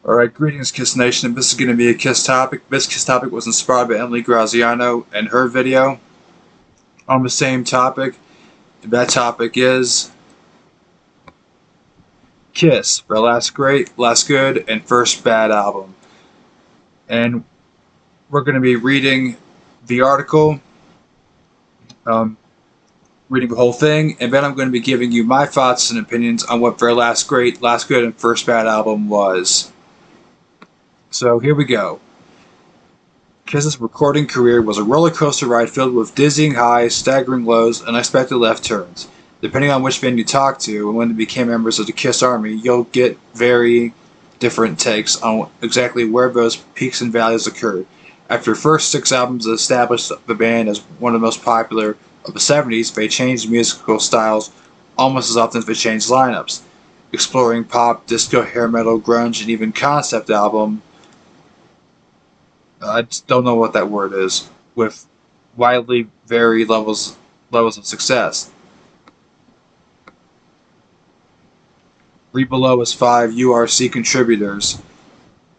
Alright, greetings Kiss Nation. This is going to be a Kiss topic. This Kiss topic was inspired by Emily Graziano and her video on the same topic. That topic is Kiss, their last great, last good, and first bad album. And we're going to be reading the article, reading the whole thing, and then I'm going to be giving you my thoughts and opinions on what their last great, last good, and first bad album was. So here we go. Kiss's recording career was a roller coaster ride filled with dizzying highs, staggering lows, and unexpected left turns. Depending on which band you talk to and when they became members of the Kiss Army, you'll get very different takes on exactly where those peaks and valleys occurred. After the first 6 albums that established the band as one of the most popular of the 70s, they changed musical styles almost as often as they changed lineups, exploring pop, disco, hair metal, grunge, and even concept album. I just don't know what that word is, with widely varied levels of success. Read below is 5 URC contributors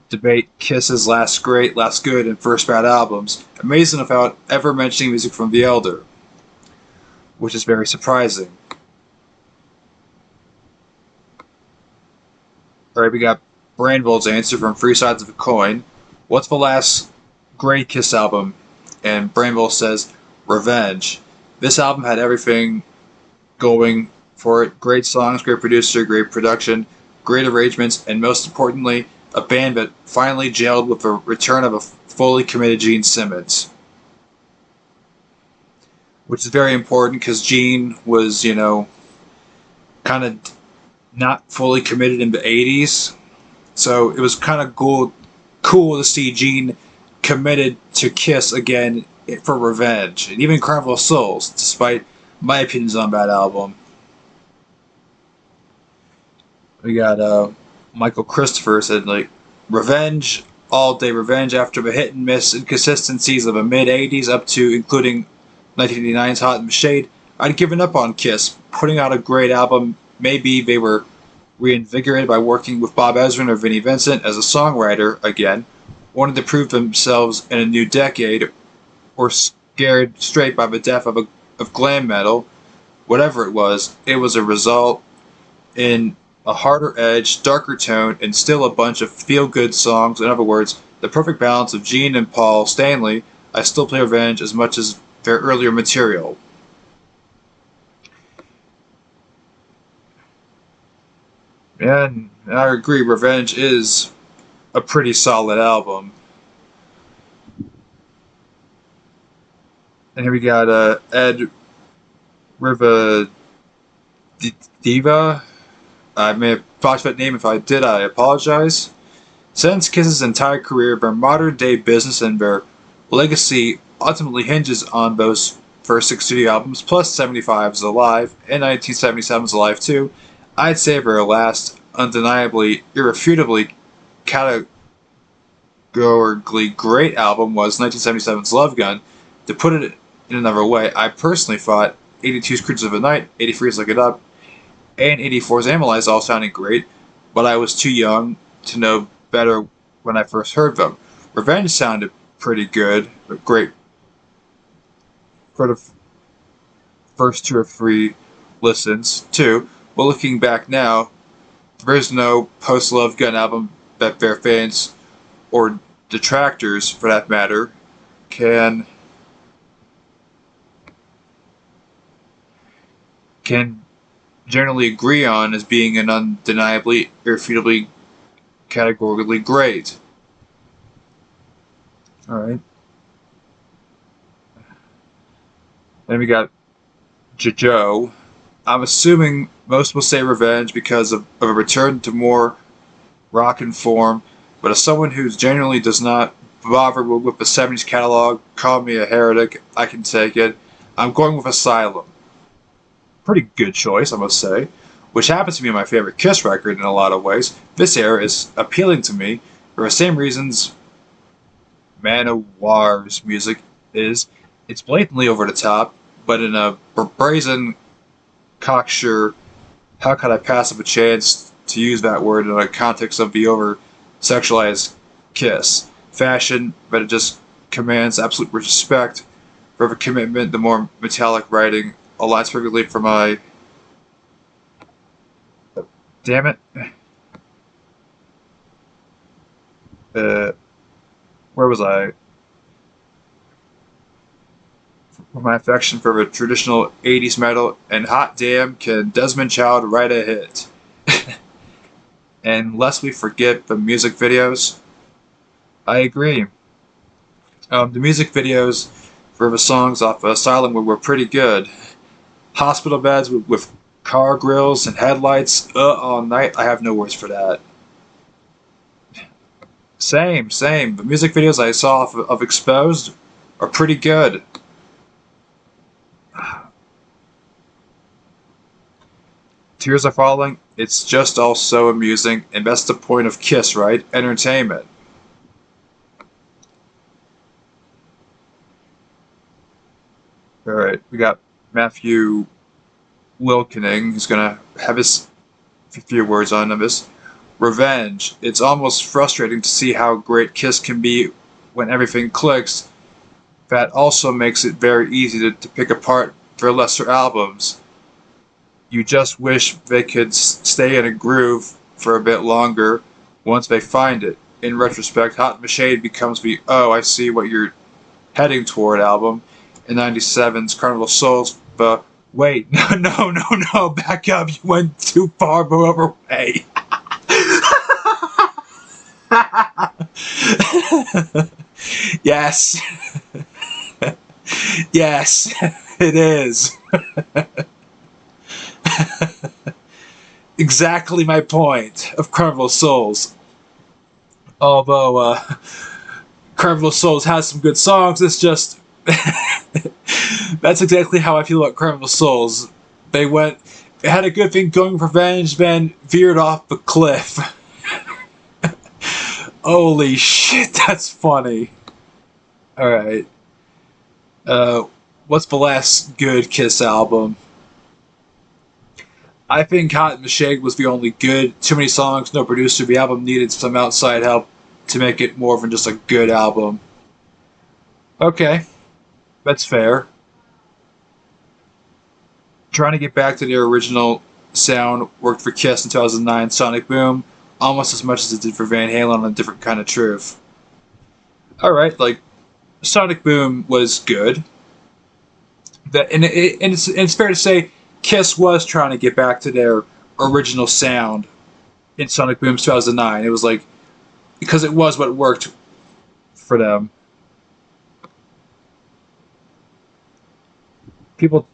debate Kiss's last great, last good, and first bad albums, amazing without ever mentioning music from The Elder, which is very surprising. Alright, we got Brandvold's answer from Three Sides of a Coin. What's the last great Kiss album? And Brandvold says, Revenge. This album had everything going for it. Great songs, great producer, great production, great arrangements, and most importantly, a band that finally gelled with the return of a fully committed Gene Simmons. Which is very important because Gene was, kind of not fully committed in the 80s. So it was kind of cool to see Gene committed to Kiss again for Revenge, and even Carnival of Souls, despite my opinions on that album. We got Michael Christopher said, Revenge, all day Revenge after the hit and miss inconsistencies of the mid-80s up to including 1989's Hot in the Shade. I'd given up on Kiss, putting out a great album. Maybe they were reinvigorated by working with Bob Ezrin or Vinnie Vincent as a songwriter again, wanted to prove themselves in a new decade, or scared straight by the death of glam metal. Whatever it was a result in a harder edge, darker tone, and still a bunch of feel-good songs. In other words, the perfect balance of Gene and Paul Stanley. I still play Revenge as much as their earlier material. And I agree, Revenge is a pretty solid album. And here we got Ed Rivadeva. I may have botched that name. If I did, I apologize. Since Kiss's entire career, their modern-day business and their legacy ultimately hinges on those first 6 studio albums, plus 75's Alive, and 1977's Alive 2, I'd say their last, undeniably, irrefutably, categorically great album was 1977's Love Gun. To put it in another way, I personally thought 82's Creatures of the Night, 83's Look It Up, and 84's Animalize all sounded great, but I was too young to know better when I first heard them. Revenge sounded pretty good, but great for the first 2 or 3 listens, too. But looking back now, there is no post-Love Gun album that their fans, or detractors for that matter, can generally agree on as being an undeniably, irrefutably, categorically great. Alright. Then we got Joe. I'm assuming most will say Revenge because of a return to more rockin' form, but as someone who generally does not bother with the 70s catalog, call me a heretic, I can take it. I'm going with Asylum. Pretty good choice, I must say, which happens to be my favorite Kiss record in a lot of ways. This era is appealing to me for the same reasons Manowar's music is. It's blatantly over the top, but in a brazen, cocksure, how could I pass up a chance to use that word in the context of the over sexualize Kiss. Fashion, but it just commands absolute respect. Forever commitment, the more metallic writing aligns perfectly for my. Damn it. Uh, where was I? For my affection for the traditional 80s metal, and hot damn, can Desmond Child write a hit? And lest we forget the music videos, I agree. The music videos for the songs off Asylum were pretty good. Hospital beds with car grills and headlights all night. I have no words for that. Same, same. The music videos I saw of Exposed are pretty good. Tears are falling. It's just all so amusing, and that's the point of Kiss, right? Entertainment. All right, we got Matthew Wilkening. He's gonna have his few words on this. Revenge. It's almost frustrating to see how great Kiss can be when everything clicks. That also makes it very easy to pick apart their lesser albums. You just wish they could stay in a groove for a bit longer once they find it. In retrospect, Hot in the Shade becomes the "Oh, I see what you're heading toward" album. In '97's Carnival of Souls, but wait, no, back up, you went too far the other way. Yes. Yes, it is. Exactly my point of Carnival of Souls. Although Carnival of Souls has some good songs, it's just that's exactly how I feel about Carnival of Souls. It had a good thing going for Revenge, then veered off the cliff. Holy shit, that's funny. Alright. Uh, what's the last good Kiss album? I think Hot in the Shade was the only good. Too many songs, no producer. The album needed some outside help to make it more than just a good album. Okay, that's fair. Trying to get back to their original sound worked for Kiss in 2009 Sonic Boom almost as much as it did for Van Halen on A Different Kind of Truth. Alright, like, Sonic Boom was good. And it's fair to say Kiss was trying to get back to their original sound in Sonic Boom 2009. It was like, because it was what worked for them. People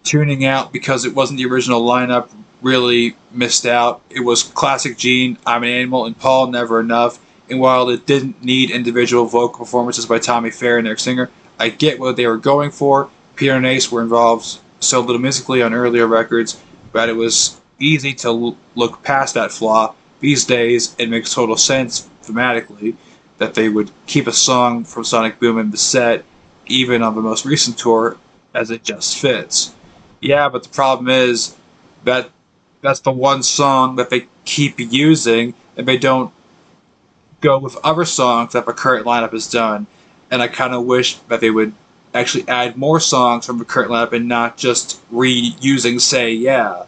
tuning out because it wasn't the original lineup really missed out. It was classic Gene, I'm an Animal, and Paul, Never Enough. And while it didn't need individual vocal performances by Tommy Fair and Eric Singer, I get what they were going for. Peter and Ace were involved so little musically on earlier records, but it was easy to look past that flaw. These days, it makes total sense thematically that they would keep a song from Sonic Boom in the set, even on the most recent tour, as it just fits. Yeah, but the problem is that that's the one song that they keep using, and they don't go with other songs that the current lineup has done. And I kind of wish that they would actually add more songs from the current lineup and not just reusing Say Yeah.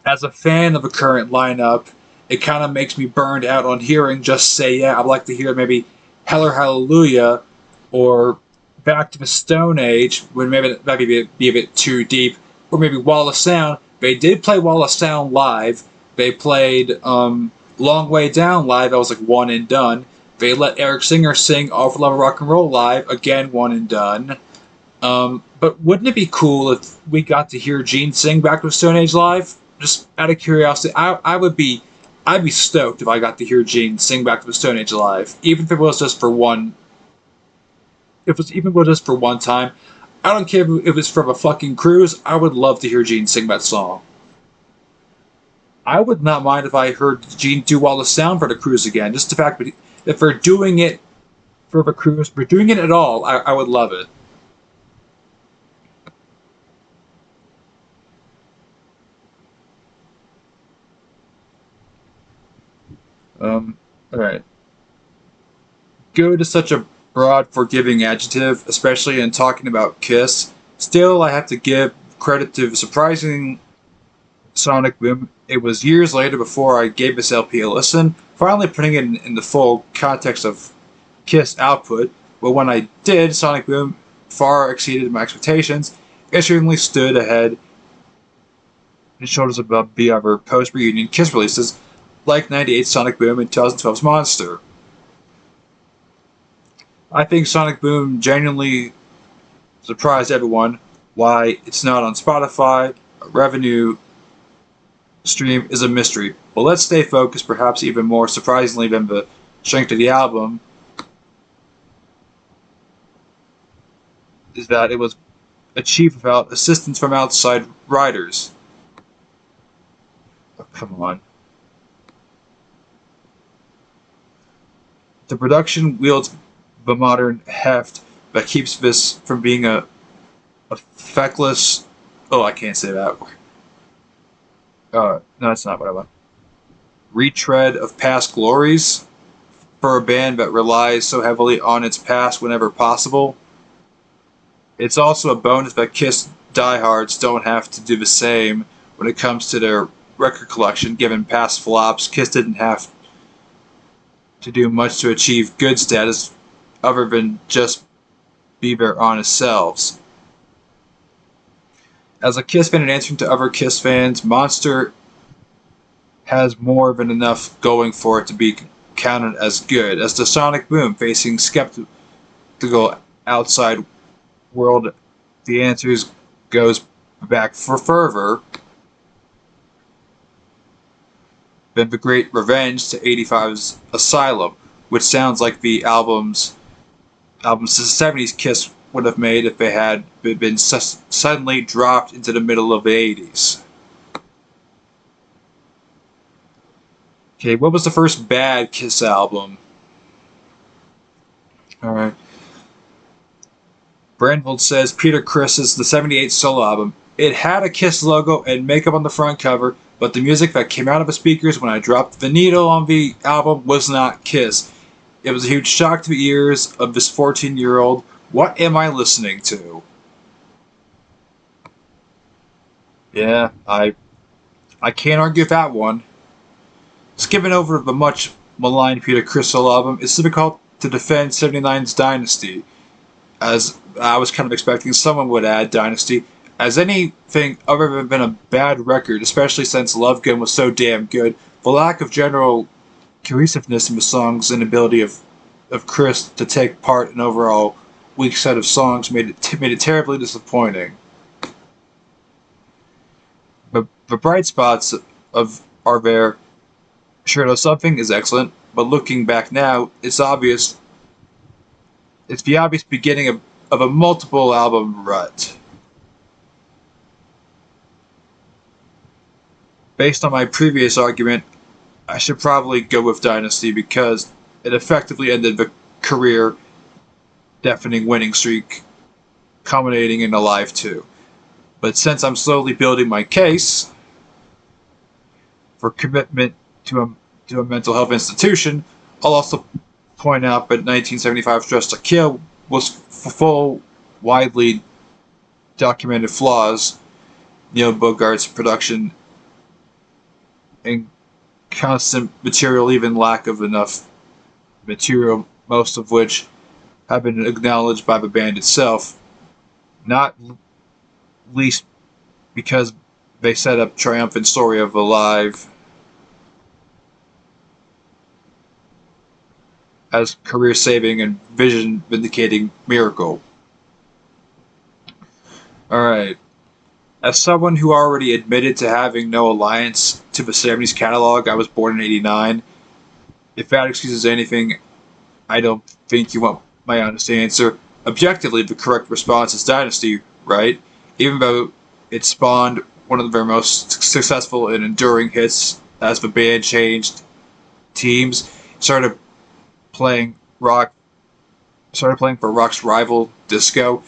As a fan of the current lineup, it kind of makes me burned out on hearing just Say Yeah. I'd like to hear maybe Hell or Hallelujah or Back to the Stone Age, when maybe that might be a bit too deep, or maybe Wall of Sound. They did play Wall of Sound live. They played Long Way Down live. That was like one and done. They let Eric Singer sing All for Love of Rock and Roll live. Again, one and done. But wouldn't it be cool if we got to hear Gene sing Back to the Stone Age live? Just out of curiosity, I'd be stoked if I got to hear Gene sing Back to the Stone Age live, even if it was just for one. If it's even just for one time. I don't care if it's from a fucking cruise. I would love to hear Gene sing that song. I would not mind if I heard Gene do all the sound for the cruise again. Just the fact that if they're doing it for the cruise, if they're doing it at all, I would love it. Alright. Good is such a broad, forgiving adjective, especially in talking about Kiss. Still, I have to give credit to the surprising Sonic Boom. It was years later before I gave this LP a listen, finally putting it in the full context of Kiss output, but when I did, Sonic Boom far exceeded my expectations. It certainly stood ahead and shoulders above the other post-reunion Kiss releases, like '98's Sonic Boom and 2012's Monster. I think Sonic Boom genuinely surprised everyone. Why it's not on Spotify, a revenue stream is a mystery. But let's stay focused, perhaps even more surprisingly than the strength of the album, is that it was achieved without assistance from outside writers. Oh, come on. The production wields the modern heft that keeps this from being a feckless. Oh, I can't say that. No, that's not what I want. Retread of past glories for a band that relies so heavily on its past whenever possible. It's also a bonus that Kiss diehards don't have to do the same when it comes to their record collection, given past flops. Kiss didn't have to do much to achieve good status other than just be their honest selves. As a Kiss fan and answering to other Kiss fans, Monster has more than enough going for it to be counted as good. As the Sonic Boom facing skeptical outside world, the answers goes back for further than the Great Revenge to '85's Asylum, which sounds like the albums the '70s Kiss would have made if they had been suddenly dropped into the middle of the '80s. Okay, what was the first bad Kiss album? Alright. Brandvold says Peter Criss's the '78 solo album. It had a Kiss logo and makeup on the front cover, but the music that came out of the speakers when I dropped the needle on the album was not Kiss. It was a huge shock to the ears of this 14-year-old. What am I listening to? Yeah, I can't argue with that one. Skipping over the much maligned Peter Criss solo album, it's difficult to defend '79's Dynasty, as I was kind of expecting someone would add Dynasty as anything other than a bad record, especially since Love Gun was so damn good. The lack of general cohesiveness in the songs and ability of Criss to take part in overall weak set of songs made it terribly disappointing. But the bright spots of are there. Sure Knows Something is excellent, but looking back now, it's the obvious beginning of a multiple album rut. Based on my previous argument, I should probably go with Dynasty because it effectively ended the career deafening winning streak, culminating in Alive 2. But since I'm slowly building my case for commitment to a mental health institution, I'll also point out that 1975's Dress to Kill was full, widely documented flaws. Neil Bogart's production and constant material, even lack of enough material, most of which have been acknowledged by the band itself, not least because they set up triumphant story of Alive as career-saving and vision-vindicating miracle. Alright. As someone who already admitted to having no alliance to the '70s catalog, I was born in '89. If that excuses anything, I don't think you want my honest answer. Objectively, the correct response is Dynasty, right? Even though it spawned one of their most successful and enduring hits as the band changed teams, started playing for rock's rival, disco.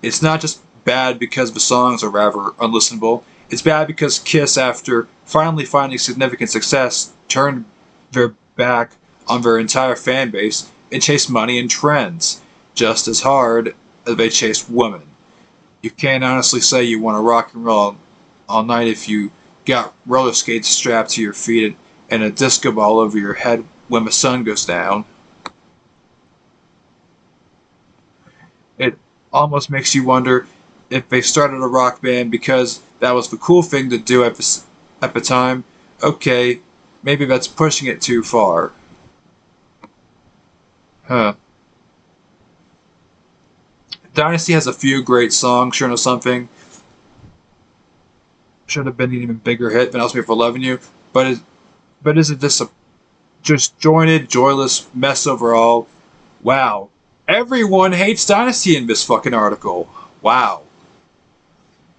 It's not just bad because the songs are rather unlistenable. It's bad because Kiss, after finally finding significant success, turned their back on their entire fan base and chase money and trends just as hard as they chase women. You can't honestly say you want to rock and roll all night if you got roller skates strapped to your feet and a disco ball over your head when the sun goes down. It almost makes you wonder if they started a rock band because that was the cool thing to do at the time. Okay, maybe that's pushing it too far. Huh. Dynasty has a few great songs, sure know something. Should have been an even bigger hit than Else Me for Loving You, but is it just a disjointed, joyless mess overall? Wow. Everyone hates Dynasty in this fucking article. Wow.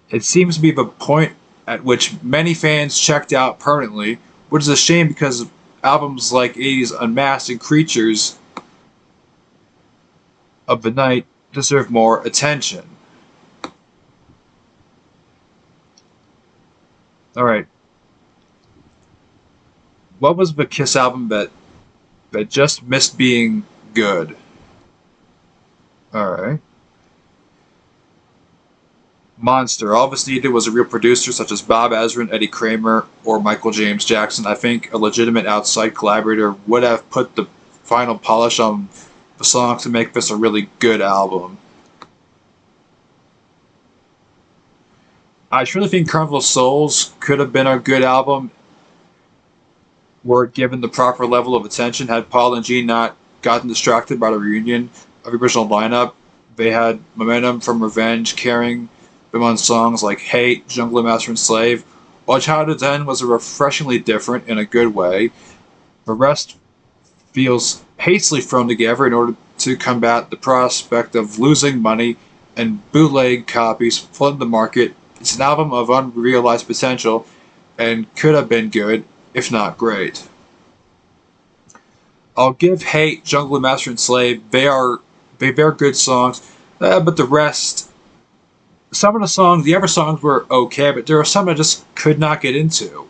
It seems to be the point at which many fans checked out permanently, which is a shame because albums like 80s Unmasked and Creatures of the Night deserve more attention. Alright. What was the Kiss album that just missed being good? Alright. Monster. All of us needed was a real producer such as Bob Ezrin, Eddie Kramer, or Michael James Jackson. I think a legitimate outside collaborator would have put the final polish on the songs to make this a really good album. I truly think Carnival of Souls could have been a good album were it given the proper level of attention. Had Paul and Gene not gotten distracted by the reunion of the original lineup, they had momentum from Revenge carrying them on songs like Hate, Jungle Master and Slave. While Childhood's End was refreshingly different in a good way, the rest feels hastily thrown together in order to combat the prospect of losing money and bootleg copies flooding the market. It's an album of unrealized potential and could have been good, if not great. I'll give Hate, Jungle Master and Slave. They're good songs, but the rest, some of the other songs were okay, but there were some I just could not get into.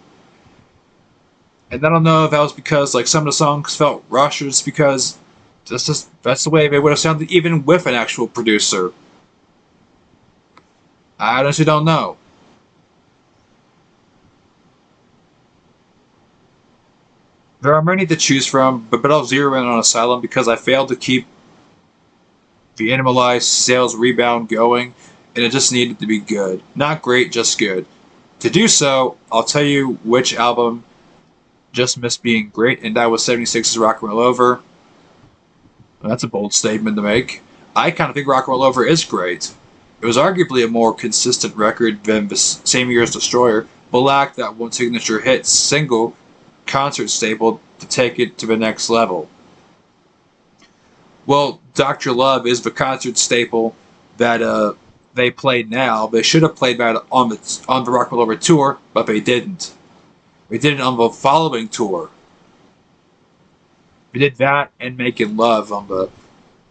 And I don't know if that was because like some of the songs felt rushed, or just because that's the way they would have sounded even with an actual producer. I honestly don't know. There are many to choose from, but I'll zero in on Asylum because I failed to keep the Animalized sales rebound going, and it just needed to be good. Not great, just good. To do so, I'll tell you which album just missed being great, and that was 76's Rock and Roll Over. That's a bold statement to make. I kind of think Rock and Roll Over is great. It was arguably a more consistent record than the same year's Destroyer, but lacked that one signature hit single concert staple to take it to the next level. Well, Dr. Love is the concert staple that they played now. They should have played that on the Rock and Roll Over tour, but they didn't. They did it on the following tour. They did that and Making Love on the.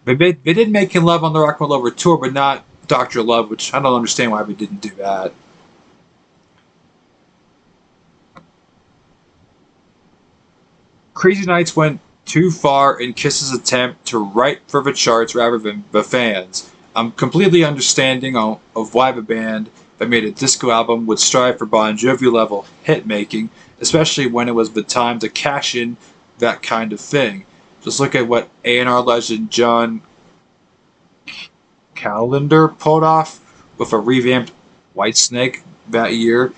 They did Making Love on the Rock and Roll Over tour, but not Dr. Love, which I don't understand why we didn't do that. Crazy Nights went too far in Kiss's attempt to write for the charts rather than the fans. I'm completely understanding of why the band that made a disco album would strive for Bon Jovi level hit making, especially when it was the time to cash in that kind of thing. Just look at what A&R legend John Calendar pulled off with a revamped Whitesnake that year.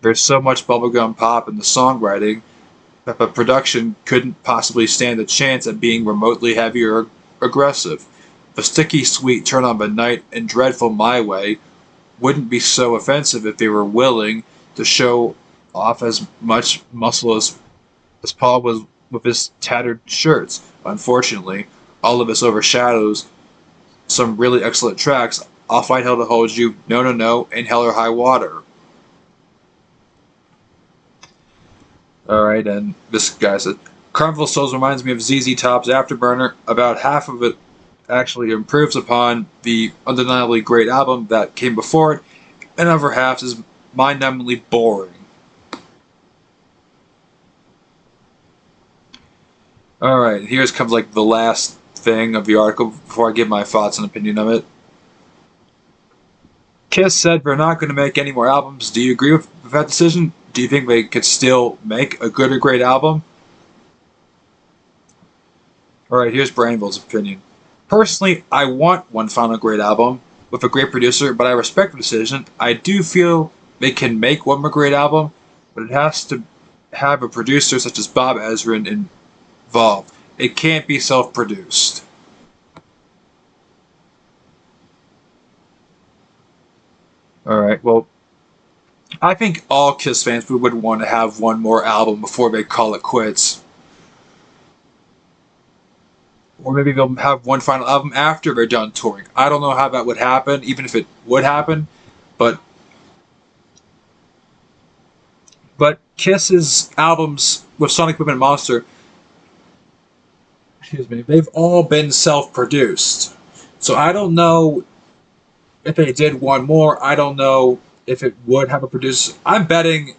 There's so much bubblegum pop in the songwriting that the production couldn't possibly stand a chance at being remotely heavy or aggressive. The sticky sweet Turn On the Night and dreadful My Way wouldn't be so offensive if they were willing to show off as much muscle as Paul was with his tattered shirts. Unfortunately, all of this overshadows some really excellent tracks. I'll Fight Hell to Hold You, No No No, and Hell or High Water. Alright, and this guy said, Carnival Souls reminds me of ZZ Top's Afterburner. About half of it actually improves upon the undeniably great album that came before it, and other half is mind-numbingly boring. All right, here's comes like the last thing of the article before I give my thoughts and opinion of it. Kiss said we're not going to make any more albums. Do you agree with that decision? Do you think they could still make a good or great album? All right, here's Branville's opinion. Personally, I want one final great album with a great producer, but I respect the decision. I do feel they can make one more great album, but it has to have a producer such as Bob Ezrin involved. It can't be self-produced. All right, well, I think all Kiss fans would want to have one more album before they call it quits. Or maybe they'll have one final album after they're done touring. I don't know how that would happen, even if it would happen, but Kiss's albums with Sonic Boom and Monster, excuse me, they've all been self-produced. So I don't know if they did one more. I don't know if it would have a producer. I'm betting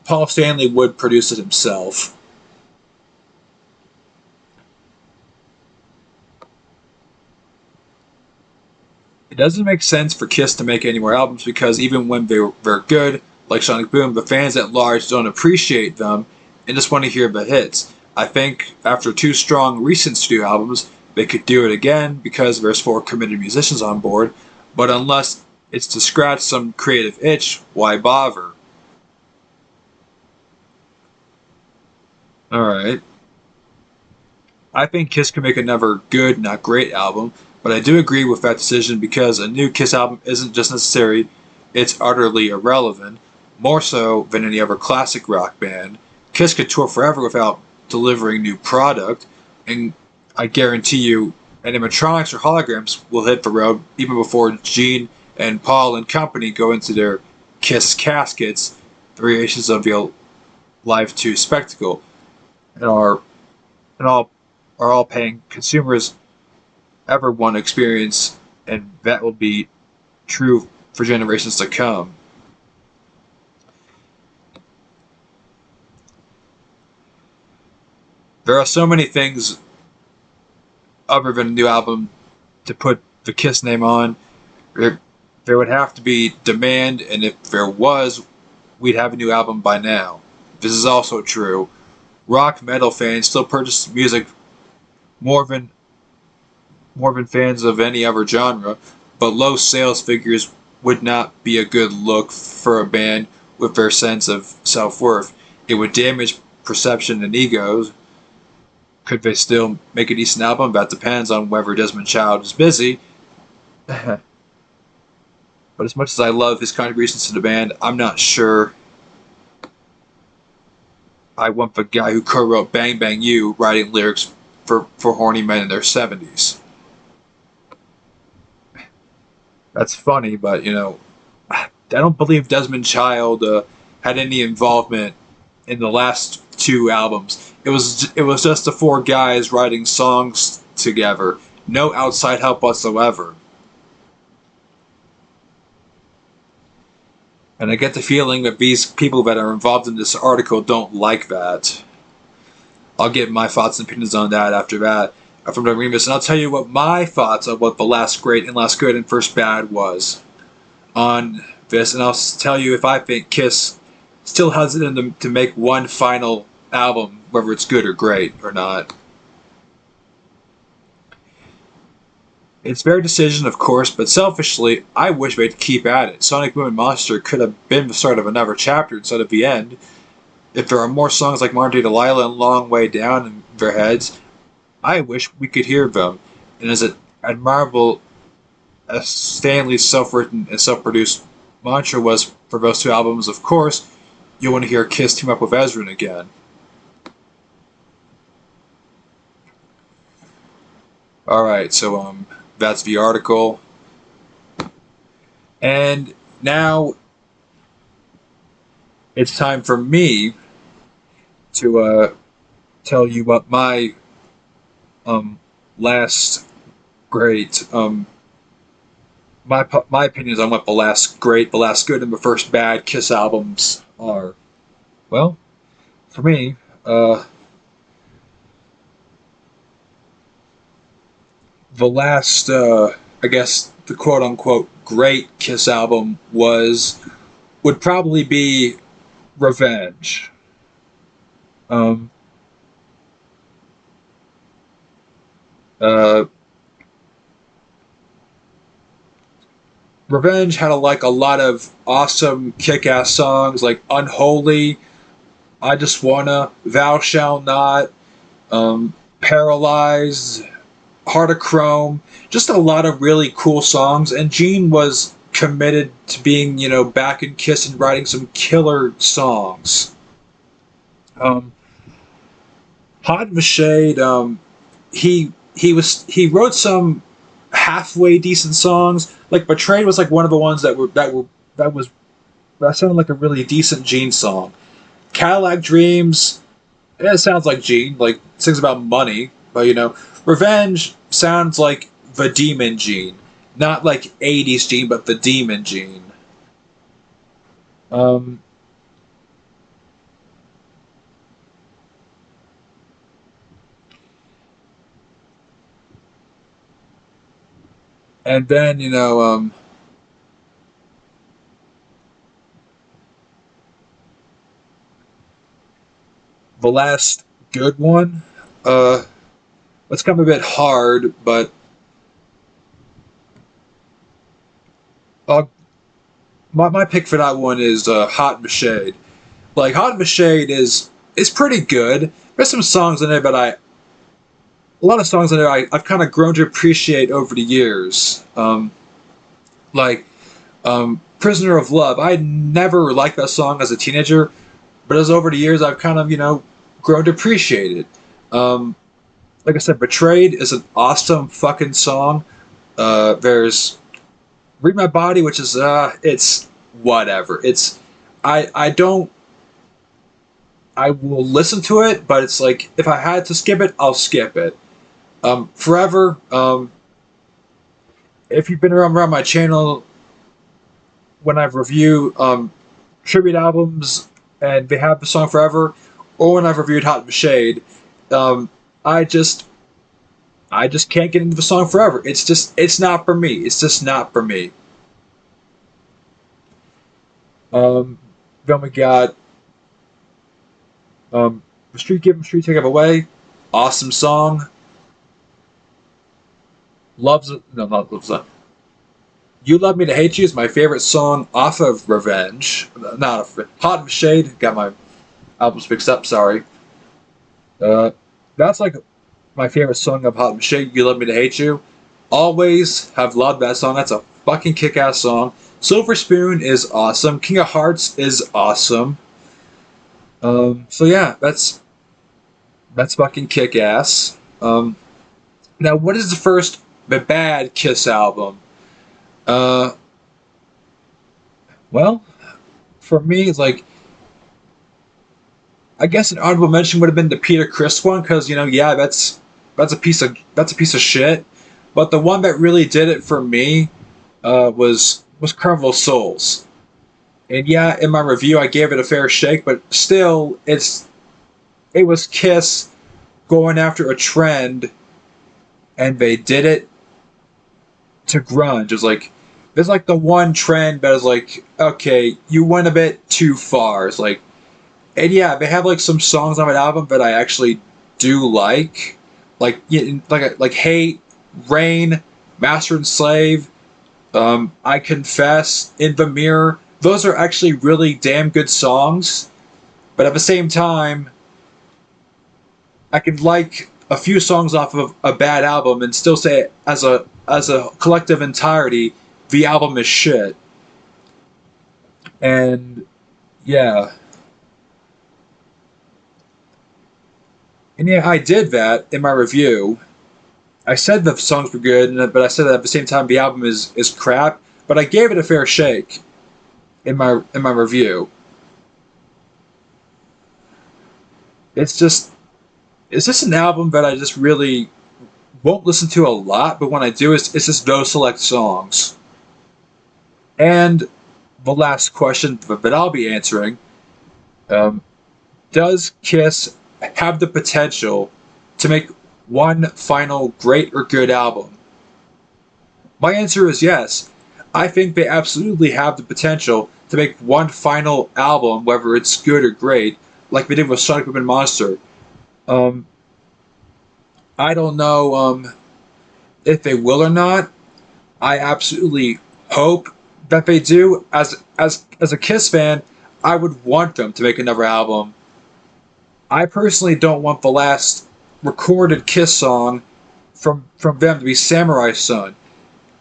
Paul Stanley would produce it himself. It doesn't make sense for Kiss to make any more albums because even when they're good, like Sonic Boom, the fans at large don't appreciate them and just want to hear the hits. I think after two strong recent studio albums, they could do it again because there's four committed musicians on board, but unless it's to scratch some creative itch, why bother? Alright. I think Kiss can make another good, not great album, but I do agree with that decision because a new Kiss album isn't just necessary, it's utterly irrelevant. More so than any other classic rock band. Kiss could tour forever without delivering new product, and I guarantee you, animatronics or holograms will hit the road even before Gene and Paul and company go into their Kiss caskets, variations of the Live 2 spectacle, and are all paying consumers ever want to experience, and that will be true for generations to come. There are so many things other than a new album to put the Kiss name on. There would have to be demand, and if there was, we'd have a new album by now. This is also true. Rock metal fans still purchase music more than fans of any other genre, but low sales figures would not be a good look for a band with their sense of self-worth. It would damage perception and egos. Could they still make a decent album? That depends on whether Desmond Child is busy. But as much as I love his contributions to the band, I'm not sure I want the guy who co-wrote Bang Bang You writing lyrics for horny men in their 70s. That's funny, but I don't believe Desmond Child had any involvement in the last two albums. It was just the four guys writing songs together. No outside help whatsoever. And I get the feeling that these people that are involved in this article don't like that. I'll get my thoughts and opinions on that after that. After I'm reading this, and I'll tell you what my thoughts on what the last great and last good and first bad was on this, and I'll tell you if I think Kiss still has it in them to make one final album, whether it's good or great or not. It's their decision, of course, but selfishly, I wish they'd keep at it. Sonic Boom and Monster could have been the start of another chapter instead of the end. If there are more songs like Modern Day Delilah and Long Way Down in their heads, I wish we could hear them. And as admirable as Stanley's self-written and self-produced mantra was for those two albums, of course, you'll want to hear Kiss team up with Ezrin again. Alright, so that's the article. And now it's time for me to tell you what my last great my opinions on what the last great, the last good, and the first bad Kiss albums are. Well, for me, the last, I guess, the quote unquote great Kiss album would probably be Revenge. Um, uh, Revenge had like a lot of awesome kick-ass songs like Unholy, I Just Wanna, Thou Shall Not, Paralyzed, Heart of Chrome, just a lot of really cool songs. And Gene was committed to being, back in Kiss and writing some killer songs. Um, Hot in the Shade, he wrote some halfway decent songs. Like Betrayed was like one of the ones that sounded like a really decent Gene song. Cadillac Dreams, it sounds like Gene, like sings about money, but Revenge sounds like the Demon Gene, not like '80s Gene, but the Demon Gene. Um, and then the last good one. Uh, it's kind of a bit hard, but uh, my pick for that one is Hot in the Shade. Like Hot in the Shade is pretty good. There's some songs in there, but a lot of songs in there I've kind of grown to appreciate over the years. Like Prisoner of Love. I never liked that song as a teenager, but as over the years I've kind of grown to appreciate it. Um, like I said, Betrayed is an awesome fucking song. There's Read My Body, which is it's whatever. I don't I will listen to it, but it's like if I had to skip it, I'll skip it. Forever. If you've been around my channel when I've reviewed tribute albums and they have the song Forever, or when I've reviewed Hot in the Shade, um, I just I just can't get into the song Forever. It's not for me. It's just not for me. Um, then we got Street Give 'em Street Take 'em Away, awesome song. Loves no not loves You Love Me to Hate You is my favorite song off of Revenge. Not off Hot in the Shade. Got my albums mixed up. Sorry. Uh, that's like my favorite song of Hot in the Shade. You Love Me to Hate You. Always have loved that song. That's a fucking kick-ass song. Silver Spoon is awesome. King of Hearts is awesome. So yeah, that's fucking kick-ass. Now, what is the bad Kiss album? Uh, well, for me, it's like I guess an honorable mention would have been the Peter Criss one because yeah, that's a piece of shit. But the one that really did it for me was Carnival of Souls. And yeah, in my review, I gave it a fair shake, but still, it was Kiss going after a trend, and they did it to grunge. It's like there's like the one trend that is like, okay, you went a bit too far. It's like, and yeah, they have like some songs on that album that I actually do like yeah, like Hate, Rain, Master and Slave, I Confess, In the Mirror. Those are actually really damn good songs, but at the same time, I could like a few songs off of a bad album and still say as a collective entirety, the album is shit. And yeah, and yeah, I did that in my review. I said the songs were good, but I said that at the same time the album is crap. But I gave it a fair shake in my review. It's just it's just an album that I just really won't listen to a lot, but when I do, it's just those select songs. And the last question that I'll be answering: um, does Kiss have the potential to make one final great or good album? My answer is yes. I think they absolutely have the potential to make one final album, whether it's good or great, like they did with Sonic Boom and Monster. Um, I don't know if they will or not. I absolutely hope that they do. As a Kiss fan, I would want them to make another album. I personally don't want the last recorded Kiss song from them to be Samurai Sun.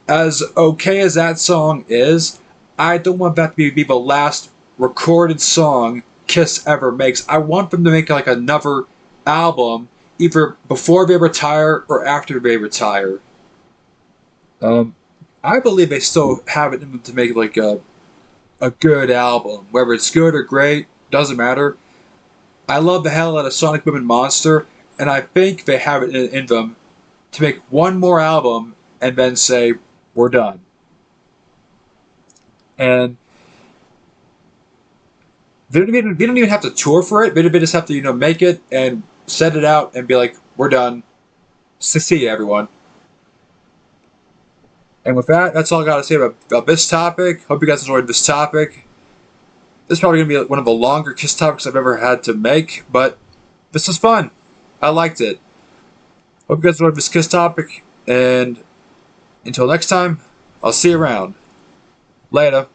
As okay as that song is, I don't want that to be the last recorded song Kiss ever makes. I want them to make like another album either before they retire or after they retire. Um, I believe they still have it in them to make like a good album. Whether it's good or great, doesn't matter. I love the hell out of Sonic Boom and Monster, and I think they have it in them to make one more album and then say, we're done. And they don't even have to tour for it. They just have to, make it and set it out and be like, we're done. See you, everyone. And with that, that's all I got to say about this topic. Hope you guys enjoyed this topic. This is probably going to be one of the longer Kiss topics I've ever had to make, but this was fun. I liked it. Hope you guys enjoyed this Kiss topic, and until next time, I'll see you around. Later.